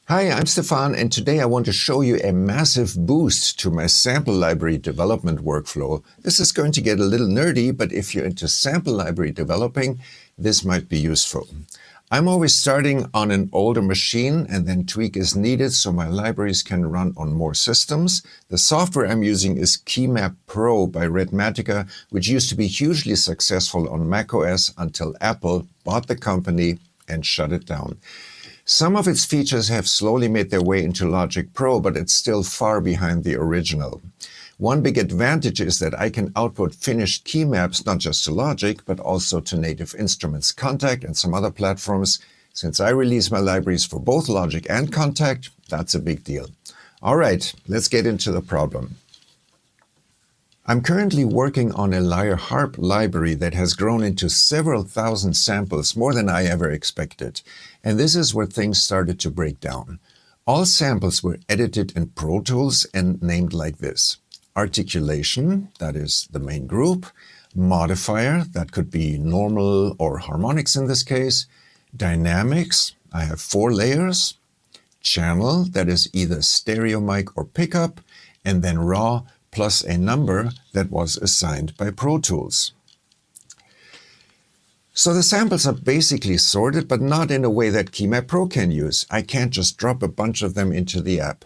Hi, I'm Stefan, and today I want to show you a massive boost to my sample library development workflow. This is going to get a little nerdy, but if you're into sample library developing, this might be useful. I'm always starting on an older machine and then tweak as needed so my libraries can run on more systems. The software I'm using is KeyMap Pro by Redmatica, which used to be hugely successful on macOS until Apple bought the company and shut it down. Some of its features have slowly made their way into Logic Pro, but it's still far behind the original. One big advantage is that I can output finished key maps not just to Logic, but also to native instruments Kontakt and some other platforms. Since I release my libraries for both Logic and Kontakt, that's a big deal. All right, let's get into the problem. I'm currently working on a lyre harp library that has grown into several thousand samples, more than I ever expected. And this is where things started to break down. All samples were edited in Pro Tools and named like this: articulation, that is the main group; modifier, that could be normal or harmonics in this case; dynamics, I have 4 layers; channel, that is either stereo mic or pickup; and then raw, plus a number that was assigned by Pro Tools. So the samples are basically sorted, but not in a way that KeyMap Pro can use. I can't just drop a bunch of them into the app.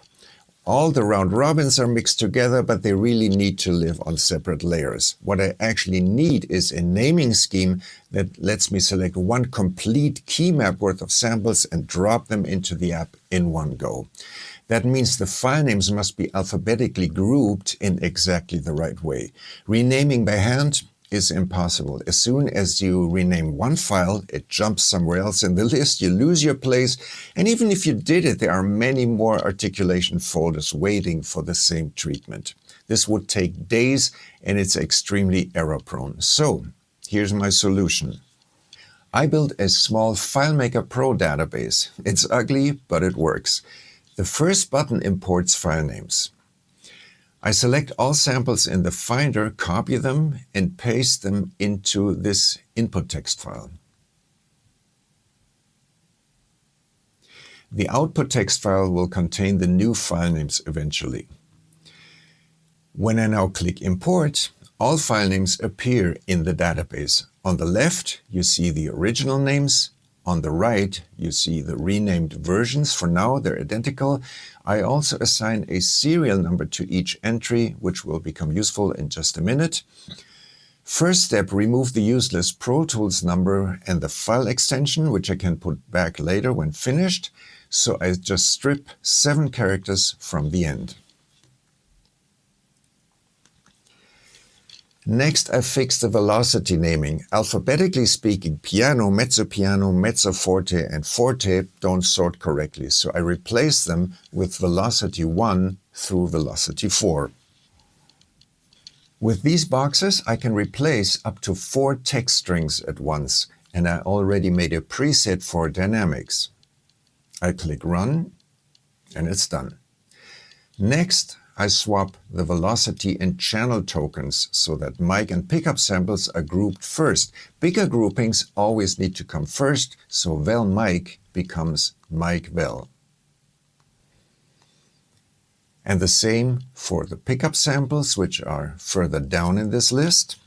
All the round robins are mixed together, but they really need to live on separate layers. What I actually need is a naming scheme that lets me select one complete key map worth of samples and drop them into the app in one go. That means the file names must be alphabetically grouped in exactly the right way. Renaming by hand is impossible. As soon as you rename one file, it jumps somewhere else in the list, you lose your place, and even if you did it, there are many more articulation folders waiting for the same treatment. This would take days, and it's extremely error-prone. So, here's my solution. I built a small FileMaker Pro database. It's ugly, but it works. The first button imports file names. I select all samples in the Finder, copy them, and paste them into this input text file. The output text file will contain the new file names eventually. When I now click Import, all file names appear in the database. On the left, you see the original names. On the right, you see the renamed versions. For now, they're identical. I also assign a serial number to each entry, which will become useful in just a minute. First step, remove the useless Pro Tools number and the file extension, which I can put back later when finished. So I just strip 7 characters from the end. Next, I fix the velocity naming. Alphabetically speaking, piano, mezzo piano, mezzo forte, and forte don't sort correctly, so I replace them with velocity 1 through velocity 4. With these boxes, I can replace up to 4 text strings at once, and I already made a preset for dynamics. I click Run, and it's done. Next, I swap the velocity and channel tokens so that mic and pickup samples are grouped first. Bigger groupings always need to come first, so vel mic becomes mic vel. And the same for the pickup samples, which are further down in this list.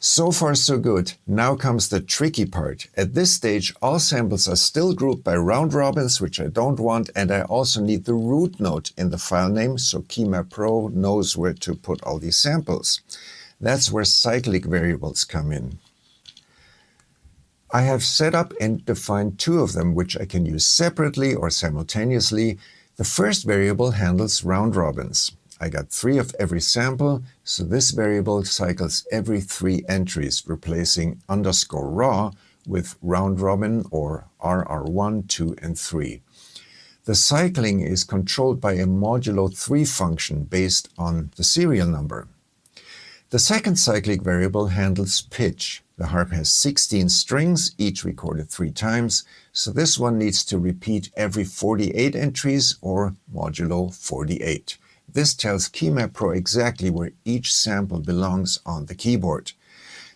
So far so good. Now comes the tricky part. At this stage, all samples are still grouped by round robins, which I don't want, and I also need the root node in the file name, so KeyMap Pro knows where to put all these samples. That's where cyclic variables come in. I have set up and defined 2 of them, which I can use separately or simultaneously. The first variable handles round robins. I got 3 of every sample, so this variable cycles every 3 entries, replacing _raw with round robin or RR1, 2, and 3. The cycling is controlled by a modulo 3 function based on the serial number. The second cyclic variable handles pitch. The harp has 16 strings, each recorded 3 times, so this one needs to repeat every 48 entries or modulo 48. This tells KeyMap Pro exactly where each sample belongs on the keyboard.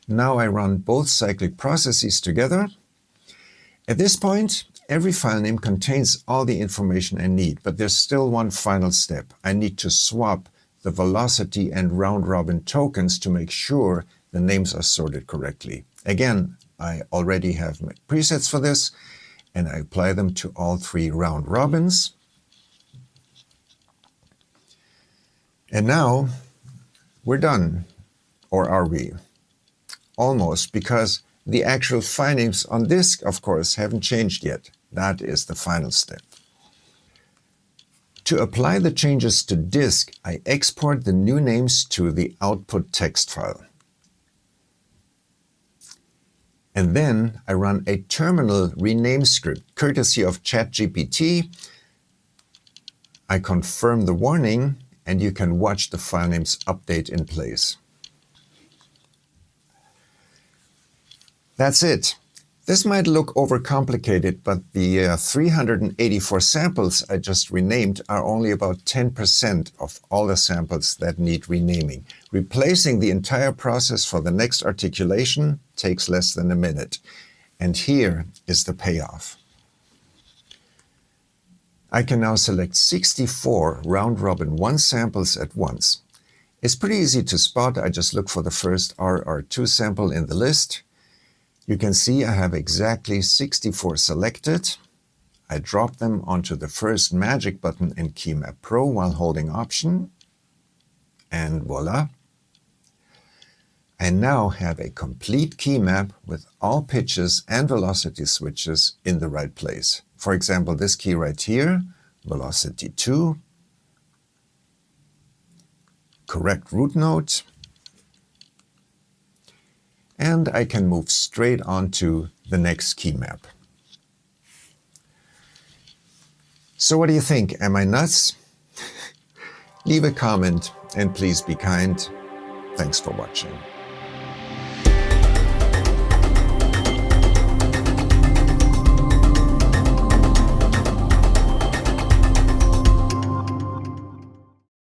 Now I run both cyclic processes together. At this point, Every file name contains all the information I need, but there's still one final step. I need to swap the velocity and round-robin tokens to make sure the names are sorted correctly. Again, I already have my presets for this, and I apply them to all three round robins. And now we're done. Or are we? Almost, because the actual file names on disk, of course, haven't changed yet. That is the final step. To apply the changes to disk, I export the new names to the output text file. And then I run a terminal rename script, courtesy of ChatGPT. I confirm the warning, and you can watch the file names update in place. That's it. This might look overcomplicated, but the 384 samples I just renamed are only about 10% of all the samples that need renaming. Replacing the entire process for the next articulation takes less than a minute. And here is the payoff. I can now select 64 round-robin 1 samples at once. It's pretty easy to spot. I just look for the first RR2 sample in the list. You can see I have exactly 64 selected. I drop them onto the first magic button in KeyMap Pro while holding Option. And voila! I now have a complete key map with all pitches and velocity switches in the right place. For example, this key right here, velocity 2, correct root node, and I can move straight on to the next key map. So what do you think? Am I nuts? Leave a comment and please be kind. Thanks for watching.